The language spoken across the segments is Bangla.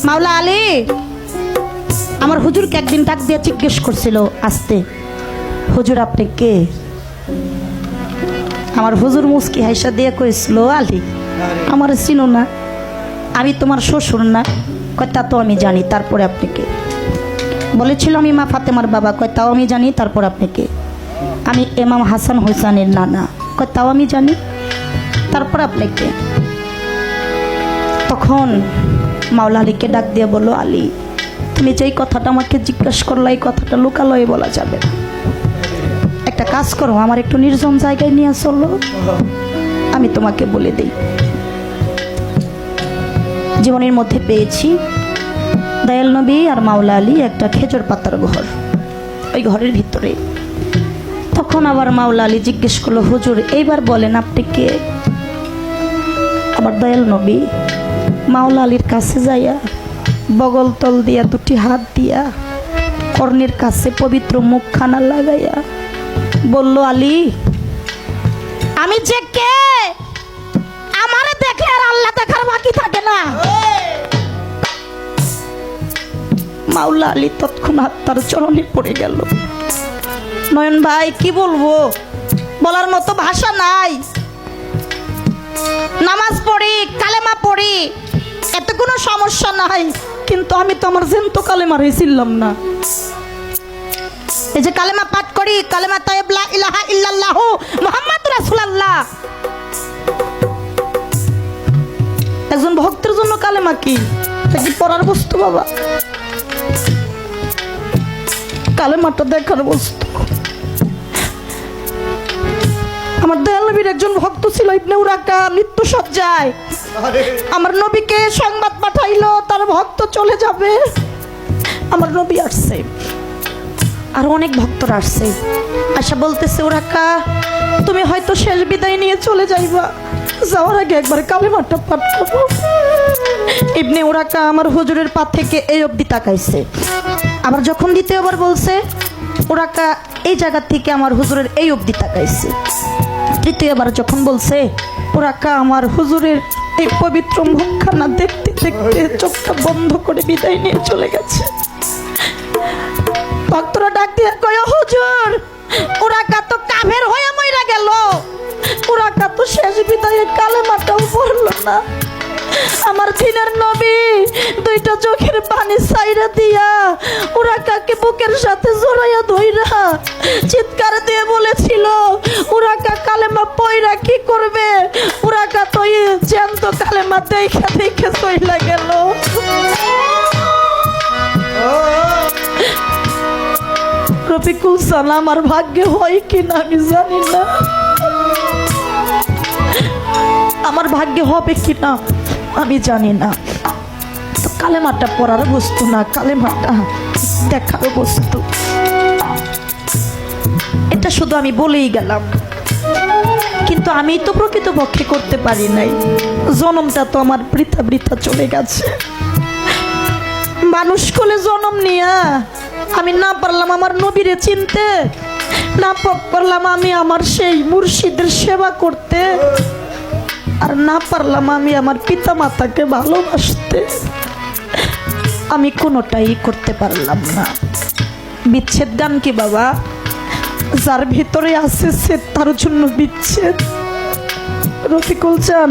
মাওলা আলী আমার হুজুরকে একদিন ডাক দিয়ে জিজ্ঞেস করছিল আস্তে, হুজুর আপনি কে? আমার হুজুর মুস্কি হাইসা দিয়ে কইছিল, আলী আমার চিনো না, আমি তোমার শ্বশুর না? কয় তা তো আমি জানি, তারপরে আপনি কে? বলেছিল আমি মা ফাতেমার বাবা। কয় তাও আমি জানি, তারপর আপনি কে? আমি ইমাম হাসান হোসেনের নানা। কয় তাও আমি জানি, তারপর আপনি কে? তখন মাওলা আলীকে ডাক দিয়ে বলল, আলী তুমি যেই কথাটা আমাকে জিজ্ঞাসা করলে এই কথাটা লোকালয়ে বলা যাবে না। একটা কাজ করো, আমার একটু নির্জন জায়গায় নিয়ে চলো, আমি তোমাকে বলে দিই। জীবনের মধ্যে পেয়েছি দয়াল নবী আর মাওলা আলী একটা খেজুর পাতার ঘর, ওই ঘরের ভিতরে। তখন আবার মাওলা আলী জিজ্ঞেস করলো, হুজুর এইবার বলেন আপনি কে? আমার দয়াল নবী মাওলা আলীর কাছে যাইয়া বগল তল দিয়া দুটি হাত দিয়া কর্ণের কাছে পবিত্র মুখখানা লাগাইয়া বলল, আলী আমি যে কে আমারে দেখে আর আল্লাহ দেখার বাকি থাকে না। মাওলা আলী তৎক্ষণাৎ তার চরণে পড়ে গেল। নয়ন ভাই কি বলবো, বলার মতো ভাষা নাই। নামাজ পড়ি, কালেমা পড়ি, এত কোনো সমস্যা নাই, কিন্তু আমি তো আমার জ্যান্ত কালেমা রেছিলাম না। এই যে কালেমা পাঠ করি, কালেমা তাইয়্যিব লা ইলাহা ইল্লাল্লাহু মুহাম্মাদুর রাসূলুল্লাহ, একজন ভক্তের জন্য কালেমা কি কি পড়ার বস্তু বাবা? কালেমাটা দেখার বস্তু। আমার দয়াল নবীর একজন ভক্ত ছিল ইবনে উরাকা, মৃত্যু সজ্জায়। আমার নবীকে সংবাদ পাঠাইলো তার ভক্ত চলে যাবে। আমার নবী আসছে, আর অনেক ভক্তরা আসছে, আশা বলতেছে, উরাকা তুমি হয়তো শেষ বিদায় নিয়ে চলে যাইবা, যাওয়ার আগে একবার কালেমাটা পাঠ করো। ইবনে উরাকা আমার হুজুরের পা থেকে এই অবধি তাকাইছে। আবার যখন দ্বিতীয়বার বলছে, উরাকা এই জায়গা থেকে আমার হুজুরের এই অবধি তাকাইছে। তৃতীয়বার যখন বলছে, উরাকা আমার হুজুরের এই পবিত্র মুখখানা দেখতে দেখতে চোখটা বন্ধ করে বিদায় নিয়ে চলে গেছে। ভক্তরা ডাক দিয়ে কয়, হুজুর উরাকা তো কাফের হয়ে মইরা গেল, উরাকা তো শেষ বিদায়ে কালেমাটাও পড়লো না। আমার দিনের নবী দুইটা চোখের পানি ছাইরা দিয়া উরাকাকে বুকের সাথে জড়াইয়া ধইরা চিৎকার দিয়ে বলেছিল, উরাকা কালেমা পয়রা কি করবে? উরাকা তো জ্যান্ত কালেমা দেখা দেখে চইলা গেল। রফিকুল সালাম আমার ভাগ্যে হয় কিনা আমি জানি না, আমার ভাগ্যে হবে কিনা আমি জানি না। তো কালেমাটা পড়ার বস্তু না, কালেমাটা দেখার বস্তু। এটা শুধু আমি বলেই গেলাম, কিন্তু আমি তো প্রকৃতপক্ষে করতে পারি নাই। জনমটা তো আমার বৃথা বৃথা চলে গেছে। মানুষ কোলে জনম নিয়া আমি না পারলাম আমার নবীরে চিনতে, না পারলাম আমি আমার সেই মুর্শিদের সেবা করতে, আর না পারলাম আমি আমার পিতা মাতাকে ভালোবাসতে। আমি কোনোটাই করতে পারলাম না। বিচ্ছেদ গান কি বাবা? যার ভিতরে আছে সে তার জন্য বিচ্ছেদ। রফিকুল চান,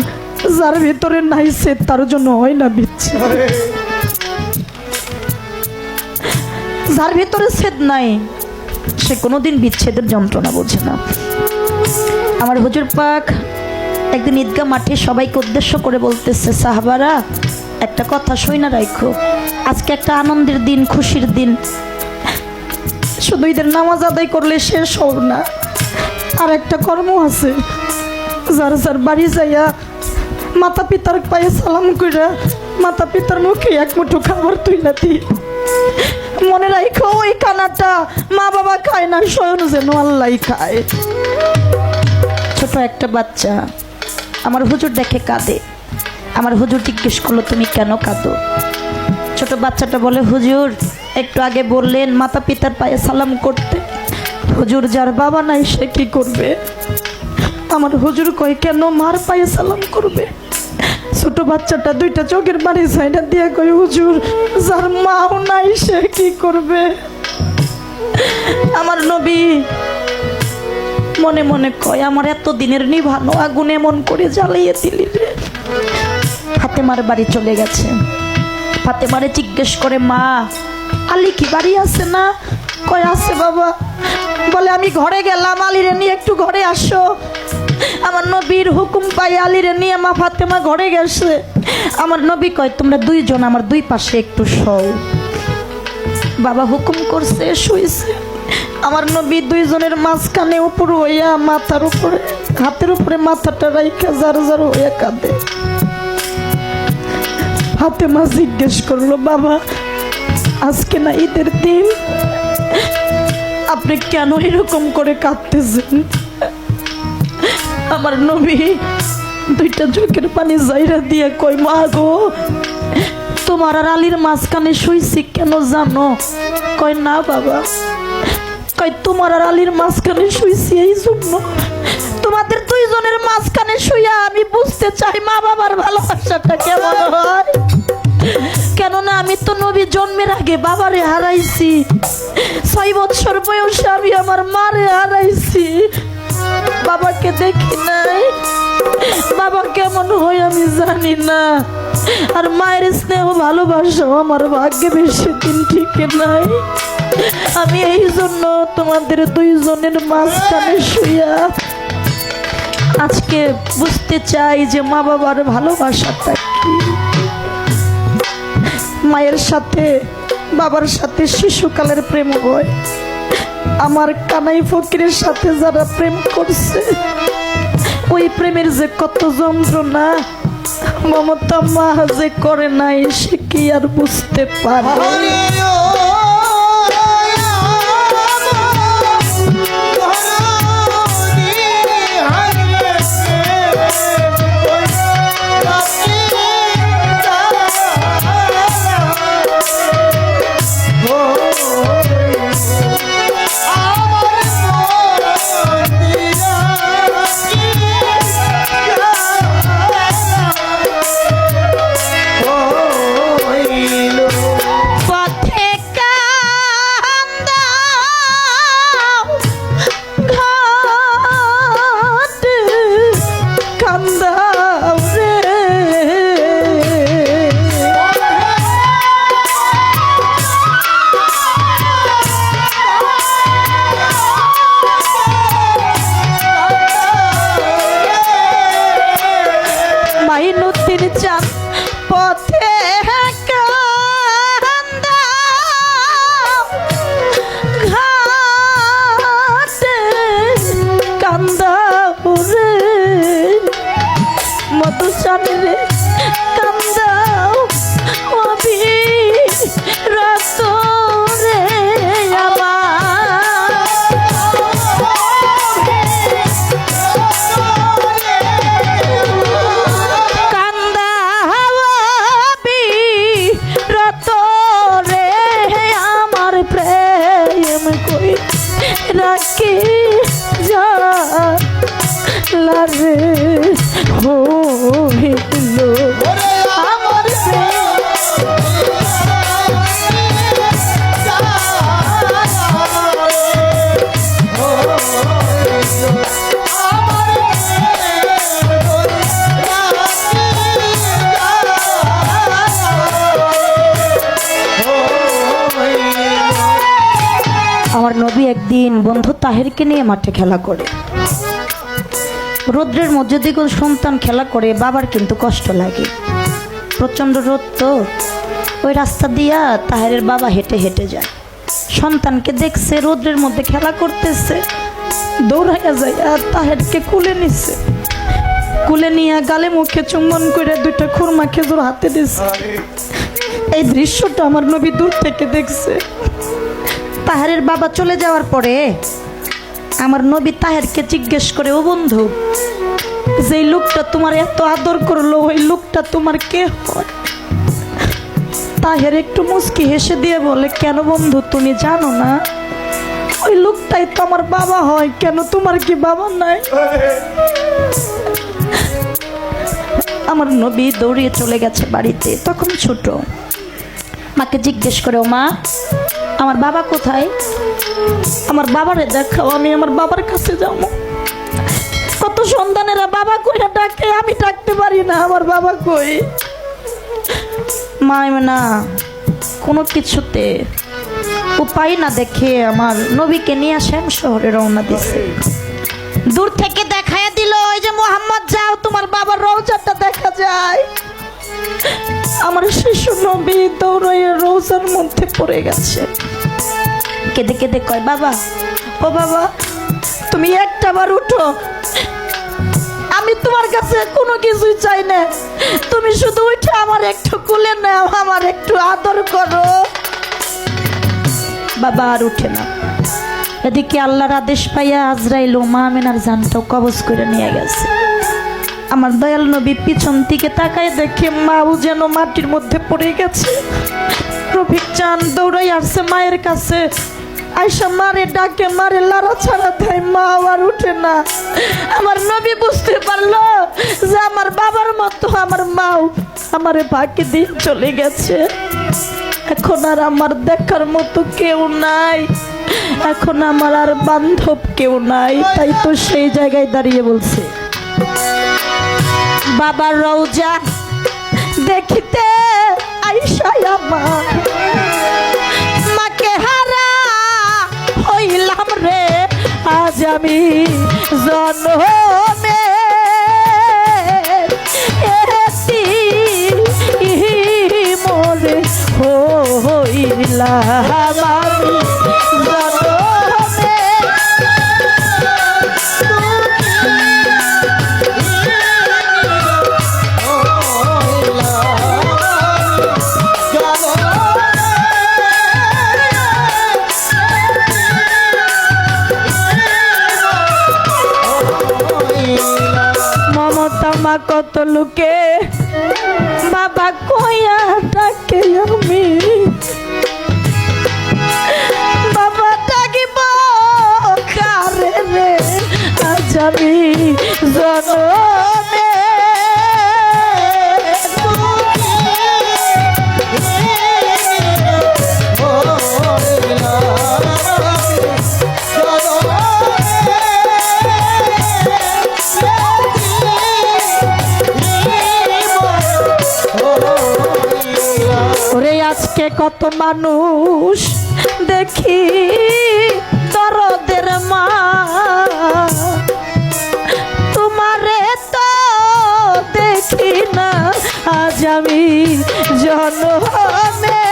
যার ভিতরে নাই সে তার জন্য হয় না বিচ্ছেদ। যার ভিতরে ছেদ নাই সে কোনোদিন বিচ্ছেদের যন্ত্রণা বোঝে না। আমার হুজুর পাক একদিন ঈদগাহ মাঠে সবাইকে উদ্দেশ্য করে বলতেছে, সাহাবারা একটা কথা শুইনা রাখো, আজকে একটা আনন্দের দিন, খুশির দিন। শুধু ঈদের নামাজ আদায় করলে শেষ হোক না, আর একটা কর্ম আছে। যার যার বাড়ি যাইয়া মাতা পিতার পায়ে সালাম কইরা মাতা পিতার মুখে এক মুঠো খাবার তুইলা দি। মনে রাখো ওই খানাটা মা বাবা খায় না, স্বয়ং যেন আল্লাহ খায়। ছোট একটা বাচ্চা আমার হুজুর দেখে কাঁদে। আমার হুজুর জিজ্ঞেস করলো, তুমি কেন কাঁদো? ছোট বাচ্চাটা বলে, হুজুর একটু আগে বললেন মাতা পিতার পায়ে সালাম করতে। হুজুর যার বাবা নাই সে কি করবে? আমার হুজুর কয়, কেন মার পায়ে সালাম করবে? ছোট বাচ্চাটা দুইটা চোখের পানি সাইডা দিয়ে কই হুজুর যার মাও নাই সে কি করবে। আমার নবী মনে মনে কয় আমার এত দিনের নিভানো আগুন এমন করে জ্বালিয়ে দিলি রে। ফাতেমার বাড়ি চলে গেছে। ফাতেমারে জিজ্ঞেস করে মা আলী কি বাড়ি আছে না? কয় আছে বাবা। বলে আমি ঘরে গেলাম, আলীরে নিয়ে একটু ঘরে আসো। আমার নবীর হুকুম পাই আলীরে নিয়ে মা ফাতেমা ঘরে গেছে। আমার নবী কয় তোমরা দুইজন আমার দুই পাশে একটু শোও। বাবা হুকুম করছে, শুইছে। আমার নবী দুইজনের মাঝখানে উপর হইয়া মাথার উপরে হাতের উপরে মাথাটা রাইখা জার জার হইয়া কাঁদে। ফাতেমা জিজ্ঞেস করলো বাবা আজকে না ঈদের দিন, আপনি কেন এরকম করে কাঁদতেছেন? আমার নবী দুইটা চোখের পানি জাইরা দিয়ে কই মা গো তোমার আর আলীর মাঝখানে শুইছি কেন জানো? কয় না বাবা। কয় তোমার আর আলীর মাঝখানে শুইছি এই জন্য তোমাদের দুইজনের মাঝখানে শুইয়া আমি বুঝতে চাই মা বাবার ভালোবাসাটা কেমন হয়। কেননা আমি তো নবী জন্মের আগে বাবারে হারাইছি, 6 বছর বয়সে আমি আমার মারে হারাইছি, বাবাকে দেখি নাই, বাবা কেমন হয় আমি জানি না। আর মায়ের স্নেহ ভালোবাসা আমার ভাগ্যে বেশি দিন ঠিক নাই। আমি এই জন্য তোমাদের দুইজনের মাঝখানে শুইয়া আজকে বুঝতে চাই যে মা বাবার ভালোবাসাটা কি। মায়ের সাথে বাবার সাথে শিশুকালের প্রেম হয়। আমার কানাই ফকিরের সাথে যারা প্রেম করছে ওই প্রেমের যে কত যন্ত্রণা মমতা মা যে করে নাই সে কি আর বুঝতে পারে। আমার নবী একদিন বন্ধু তাহেরকে নিয়ে মাঠে খেলা করে। রৌদ্রের মধ্যে দ্বিগুণ সন্তান খেলা করে বাবার কিন্তু কষ্ট লাগে, প্রচণ্ড রোদ তো। ওই রাস্তা দিয়া তাহেরের বাবা হেঁটে হেঁটে যায়, সন্তানকে দেখছে রৌদ্রের মধ্যে খেলা করতেছে, দৌড়াইয়া যায় আর তাহেরকে কুলে নিচ্ছে। কুলে নিয়ে গালে মুখে চুম্বন করে দুইটা খুরমা খেজুর হাতে দিচ্ছে। এই দৃশ্যটা আমার নবী দূর থেকে দেখছে। তাহেরের বাবা চলে যাওয়ার পরে আমার নবী তাহেরকে জিজ্ঞেস করে ও বন্ধু যে লোকটা তোমার এত আদর করলো ওই লোকটা তোমার কে হয়? তাহের একটু মুচকি হেসে দিয়ে বলে কেন বন্ধু তুমি জানো না? ওই লোকটাই তো আমার বাবা হয়। কেন তোমার কি বাবা নাই? আমার নবী দৌড়িয়ে চলে গেছে বাড়িতে, তখন ছোট। মাকে জিজ্ঞেস করে, ও মা, আমার বাবা কোথায়? আমার বাবারে দেখাও, আমি আমার বাবার কাছে যাবো। কত সন্তানেরা বাবা কইরা ডাকে, আমি ডাকতে পারি না, আমার বাবা কই? মা না কোনো কিছুতে উপায় না দেখে আমার নবীকে নিয়ে শ্যাম শহরে রওনা দিছে। দূর থেকে দেখায় দিল, ওই যে মোহাম্মদ, যাও, তোমার বাবার রওজাটা দেখা যায়। আমার শিশু নবী দৌড়াইয়া রওজার মধ্যে পড়ে গেছে। কেঁদে কেঁদে কয়, বাবা, ও বাবা, তুমি একটাবার উঠো, আমি তোমার কাছে কোনো কিছুই চাই না, তুমি শুধু উঠে আমার একটু কোলে নাও, আমার একটু আদর করো। বাবা আর উঠে না। এদিকে আল্লাহর আদেশ পাইয়া আজরাইল মা আমেনার জানটাও কবজ করে নিয়ে গেছে। আমার দয়াল নবী পিছন থেকে তাকায় দেখে মাও যেন মাটির মধ্যে পড়ে গেছে। রফিক চান দৌড়াই আসছে মায়ের কাছে, আয়সা মারে ডাকে, মারে লাড়া ছাড়া দেয়, মা আর উঠে না। আমার নবী বুঝতে পারলো যে আমার বাবার মতো আমার মাও আমারে বাকি দিয়ে চলে গেছে। এখন আর আমার দেখার মতো কেউ নাই, এখন আমার আর বান্ধব কেউ নাই। তাই তো সেই জায়গায় দাঁড়িয়ে বলছে, বাবার রওজা দেখিতে আইসাই আমার মাকে হারা হইলাম রে, আজ আমি জন্মে মোরে হইলাম আমি মা কত লোকে বাবা কইয়া ডাকে, আমি বাবা ডাকিব কারে রে, আজ আমি জনমে আজকে কত মানুষ দেখি দরদের মা, তোমারে তো দেখি না, আজ আমি জন্মে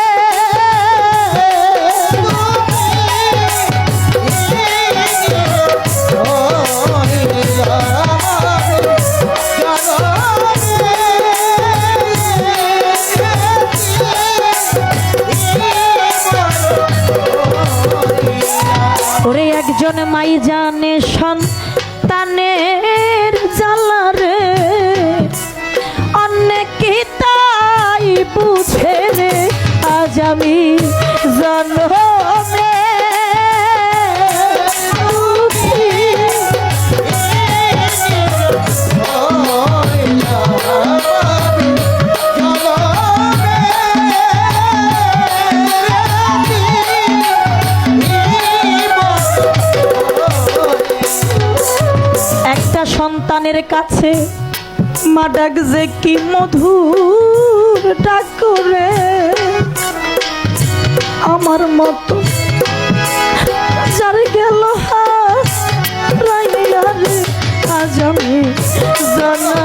ওরে একজন মাই জানে সন্তানের জ্বালা রে, অনেকে তাই বুঝে রে, আজ আমি জন্মে সন্তানের কাছে মা ডাক যে কি মধুর ডাক করে, আমার মতো যার গেল হারাইয়া রে, আজ আমি জানা